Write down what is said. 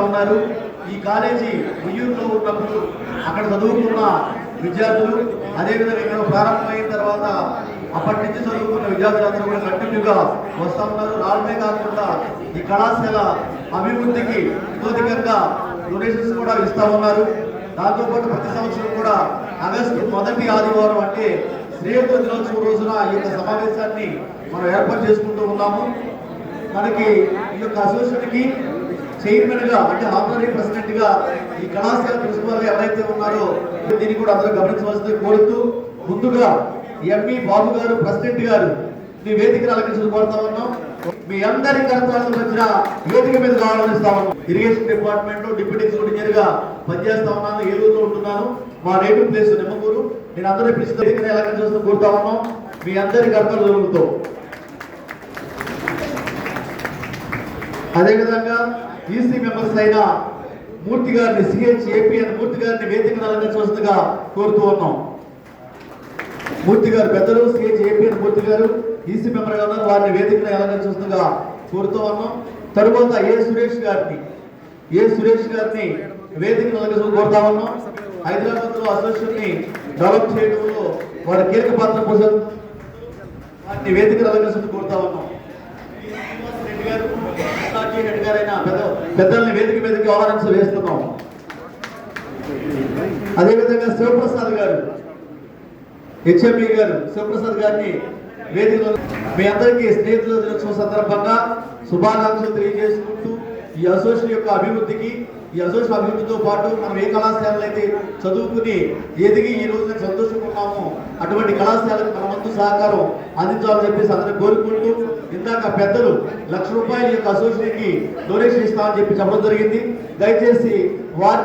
ఉన్నారు. ఈ కాలేజీ ఉయ్యూరులో ఉన్నప్పుడు అక్కడ చదువుకున్న విద్యార్థులు, అదేవిధంగా ఇక్కడ ప్రారంభమైన తర్వాత అప్పటి నుంచి చదువుకున్న విద్యార్థులందరూ కూడా కంటిన్యూగా వస్తూ ఉన్నారు. రావడమే కాకుండా ఈ కళాశాల అభివృద్ధికి తోదికంగా డొనేషన్స్ కూడా ఇస్తూ ఉన్నారు. దాంతోపాటు ప్రతి సంవత్సరం కూడా ఆగస్టు మొదటి ఆదివారం అంటే శ్రీయుత దినోత్సవం రోజున ఈ యొక్క సమావేశాన్ని మనం ఏర్పాటు చేసుకుంటూ ఉన్నాము. మనకి ఈ యొక్క అసోసియేషన్కి చైర్మన్ గా అంటే ఆనరీ ప్రెసిడెంట్ గా ఈ కళాశాల ప్రిన్సిపాల్ గా ఎవరైతే ఉన్నారో దీన్ని కూడా అందరూ గమనించవలసింది కోరుతూ, ముందుగా ఎంఈ బాబు గారు ప్రెసిడెంట్ గారు మీ వేదికను అలంకరించడం కోరుతా ఉన్నాం. మీ అందరి కరతాళాల మధ్య వేదిక మీద ఆహ్వానిస్తా ఉన్నాం. ఇరిగేషన్ డిపార్ట్మెంట్ లో డిప్యూటీ ఎగ్జిక్యూటివ్ ఇంజనీర్ గా పనిచేస్తా ఉన్నాను. ఏలూరులో ఉంటున్నాను. మా నేటివ్ ప్లేస్ నిమ్మకూరు. నేను అందరూ వేదికను అలంకరించడం కోరుతా ఉన్నాం. మీ అందరి కరతాళాలతో అదేవిధంగా ఈసీ మెంబర్స్ అయిన మూర్తి గారిని సిహెచ్ఏపీఎన్ మూర్తి గారిని వేదికను అలంకరించవలసిందిగా కోరుతూ ఉన్నాం. మూర్తి గారు పెద్దలు సిహెచ్ఏపీఎన్ మూర్తి గారు ఈసీ మెంబర్ గా ఉన్నారు. వారిని వేదికను అలంకరించవలసిందిగా కోరుతూ ఉన్నాం. తరువాత ఏ సురేష్ గారిని వేదికను అలంకరించడం కోరుతా ఉన్నాం. హైదరాబాద్ లో అసోసియేషన్ ని డెవలప్ చేయడంలో వారి కీలక పాత్ర కోసం వారిని వేదికను అలంకరించడం కోరుతా ఉన్నాం. పెద్దల్ని వేదిక మీదకి ఆహ్వానించి వేస్తున్నాం. అదేవిధంగా శివప్రసాద్ గారు హెచ్ఎంఈ గారు శివప్రసాద్ గారిని వేదికలో మీ అందరికీ స్నేహితుల దినోత్సవం సందర్భంగా శుభాకాంక్షలు తెలియజేసుకుంటూ ఈ అసోసియేషన్ యొక్క అభివృద్ధికి, ఈ అసోసియేషన్ అభివృద్ధితో పాటు మనం ఏ కళాశాలలు అయితే చదువుకుని ఎదిగి ఈ రోజున సంతోషిస్తున్నామో అటువంటి కళాశాలకు మన వంతు సహకారం అందించాలని చెప్పేసి అందరినీ కోరుకుంటూ, ఇందాక పెద్దలు ₹1,00,000 యొక్క అసోసియేషన్ కి డొనేషన్ ఇస్తామని చెప్పి చెప్పడం జరిగింది. దయచేసి వారిని